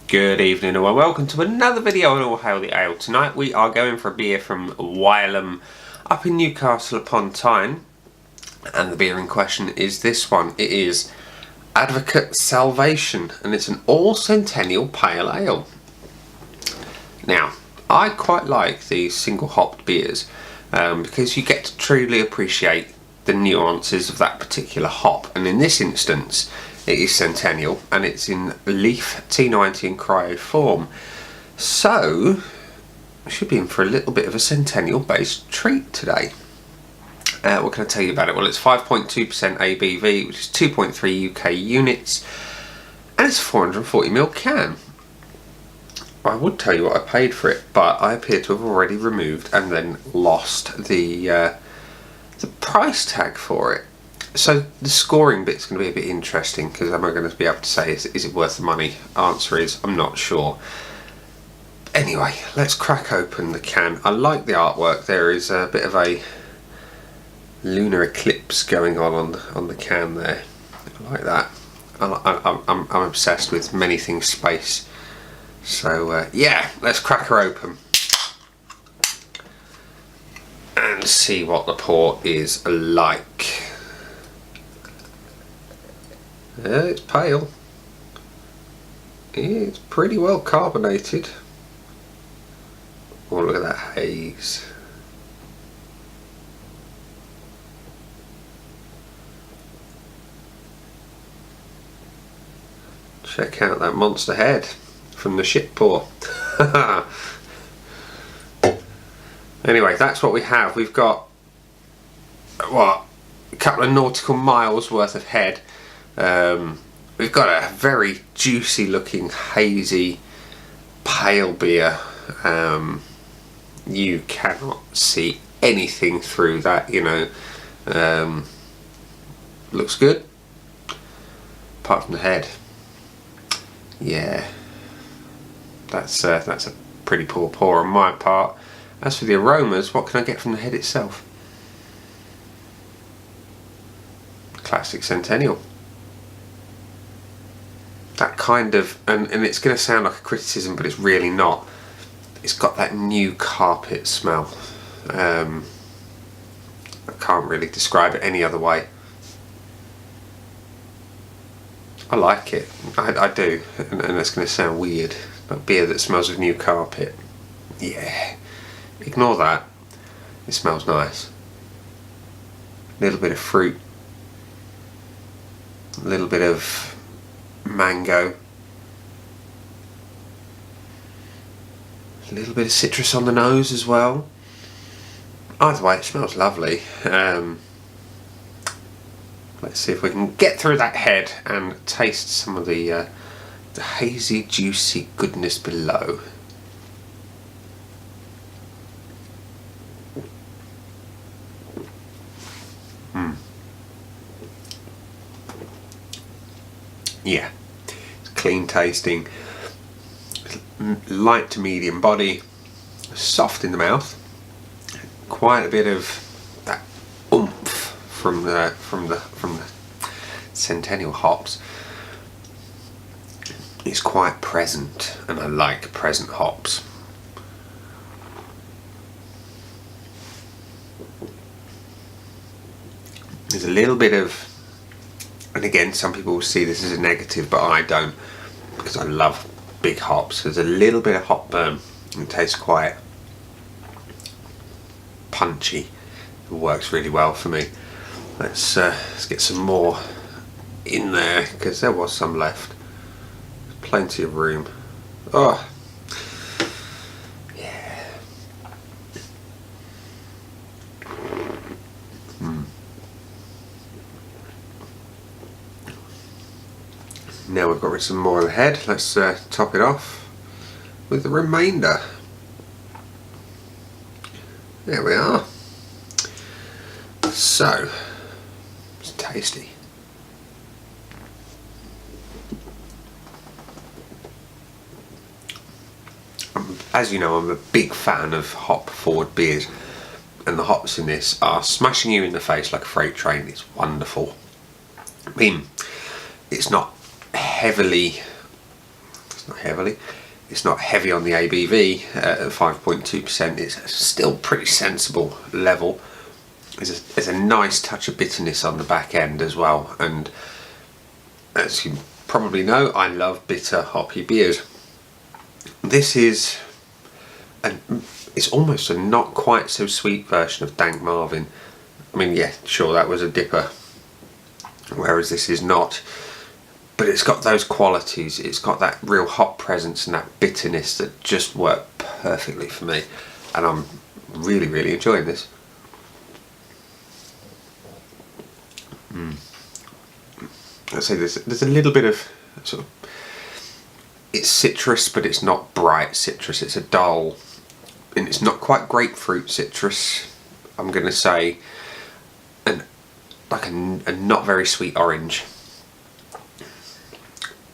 Good evening and welcome to another video on All Hail the Ale. Tonight we are going for a beer from Wylam up in Newcastle upon Tyne, and the beer in question is this one. It is Advocate Salvation and it's an all Centennial Pale Ale. Now I quite like these single hopped beers because you get to truly appreciate the nuances of that particular hop, and in this instance it is Centennial and it's in leaf T90 and cryo form, so I should be in for a little bit of a Centennial based treat today. What can I tell you about it? Well, it's 5.2% ABV, which is 2.3 UK units, and it's a 440ml can. I would tell you what I paid for it, but I appear to have already removed and then lost the price tag for it. So the scoring bit's going to be a bit interesting, because am I going to be able to say is it worth the money? Answer is I'm not sure. Anyway, let's crack open the can. I like the artwork. There is a bit of a lunar eclipse going on the can there. I like that. I'm obsessed with many things space. So yeah, let's crack her open and see what the pour is like. It's pale. It's pretty well carbonated. Oh, look at that haze. Check out that monster head from the ship pour. Anyway, that's what we have. We've got, what, a couple of nautical miles worth of head. We've got a very juicy looking hazy pale beer. You cannot see anything through that, you know. Looks good apart from the head. Yeah, that's a pretty poor pour on my part. As for the aromas, what can I get from the head itself? Classic Centennial. That kind of, and it's going to sound like a criticism, but it's really not. It's got that new carpet smell. I can't really describe it any other way. I like it. I do, and that's going to sound weird, but beer that smells of new carpet. Yeah, ignore that. It smells nice. A little bit of fruit. A little bit of mango, a little bit of citrus on the nose as well. Either way, it smells lovely. Let's see if we can get through that head and taste some of the hazy, juicy goodness below. Yeah, it's clean tasting, light to medium body, soft in the mouth, quite a bit of that oomph from the Centennial hops. It's quite present, and I like present hops. There's a little bit of, and again, some people will see this as a negative, but I don't, because I love big hops. There's a little bit of hop burn, and it tastes quite punchy. It works really well for me. Let's get some more in there, because there was some left. Plenty of room. Oh, yeah. Now we've got some more of the head, let's top it off with the remainder. There we are. So, it's tasty. As you know, I'm a big fan of hop forward beers, and the hops in this are smashing you in the face like a freight train. It's wonderful. I mean, it's not heavily not heavily. It's not heavy on the ABV at 5.2%. It's still pretty sensible level. There's a nice touch of bitterness on the back end as well. And as you probably know, I love bitter hoppy beers. This is it's almost a not quite so sweet version of Dank Marvin. I mean, yeah, sure, that was a dipper, whereas this is not. But it's got those qualities. It's got that real hop presence and that bitterness that just work perfectly for me. And I'm really, really enjoying this. I'd say there's a little bit of sort of, it's citrus, but it's not bright citrus. It's a dull, and it's not quite grapefruit citrus, I'm going to say, and like a not very sweet orange.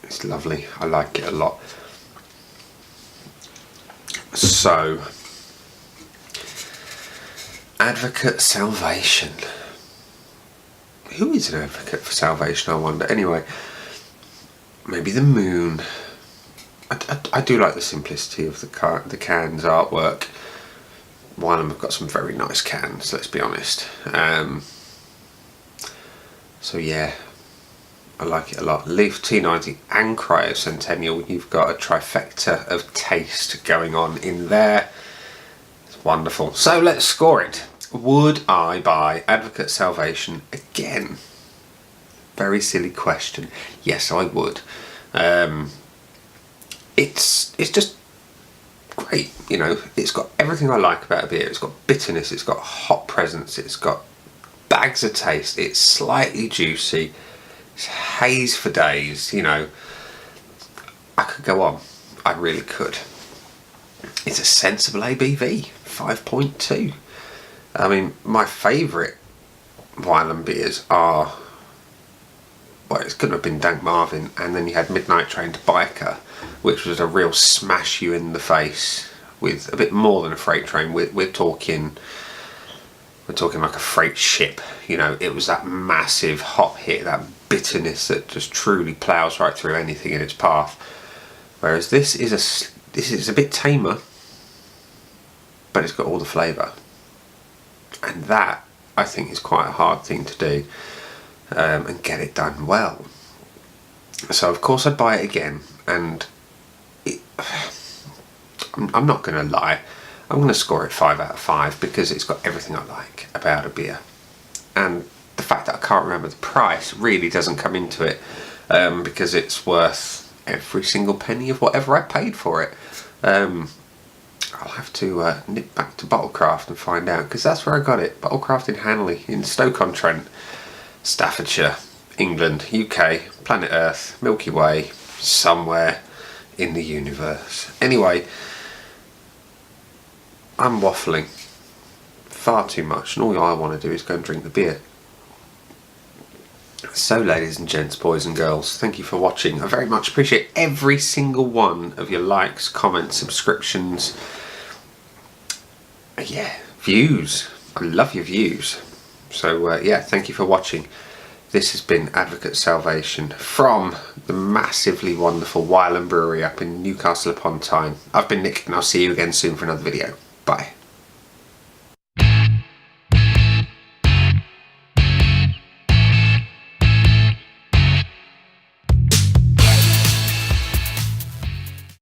It's lovely. I like it a lot. So, Advocate Salvation. Who is an advocate for salvation, I wonder? Anyway, maybe the moon. I do like the simplicity of the cans artwork. Wylam have got some very nice cans, let's be honest. So yeah, I like it a lot. Leaf T90 and Cryo Centennial. You've got a trifecta of taste going on in there. It's wonderful. So let's score it. Would I buy Advocate Salvation again? Very silly question. Yes, I would. It's just great, you know. It's got everything I like about a beer. It's got bitterness, it's got hop presence, it's got bags of taste, it's slightly juicy, it's haze for days, you know. I could go on. I really could. It's a sensible ABV, 5.2. I mean, my favourite Wylam beers are, well, it's going to have been Dank Marvin, and then you had Midnight Train to Biker, which was a real smash you in the face with a bit more than a freight train. We're talking like a freight ship, you know. It was that massive hop hit, that bitterness that just truly ploughs right through anything in its path. Whereas this is a bit tamer, but it's got all the flavour. And that, I think, is quite a hard thing to do, and get it done well. So of course I'd buy it again, and I'm not going to lie, I'm going to score it 5 out of 5 because it's got everything I like about a beer. And the fact that I can't remember the price really doesn't come into it, because it's worth every single penny of whatever I paid for it. I'll have to nip back to Bottlecraft and find out, because that's where I got it. Bottlecraft in Hanley, in Stoke-on-Trent, Staffordshire, England, UK, planet Earth, Milky Way, somewhere in the universe. Anyway, I'm waffling far too much, and all I want to do is go and drink the beer. So ladies and gents, boys and girls, thank you for watching. I very much appreciate every single one of your likes, comments, subscriptions, yeah, views. I love your views. So yeah, thank you for watching. This has been Advocate Salvation from the massively wonderful Wylam Brewery up in Newcastle upon Tyne. I've been Nick, and I'll see you again soon for another video.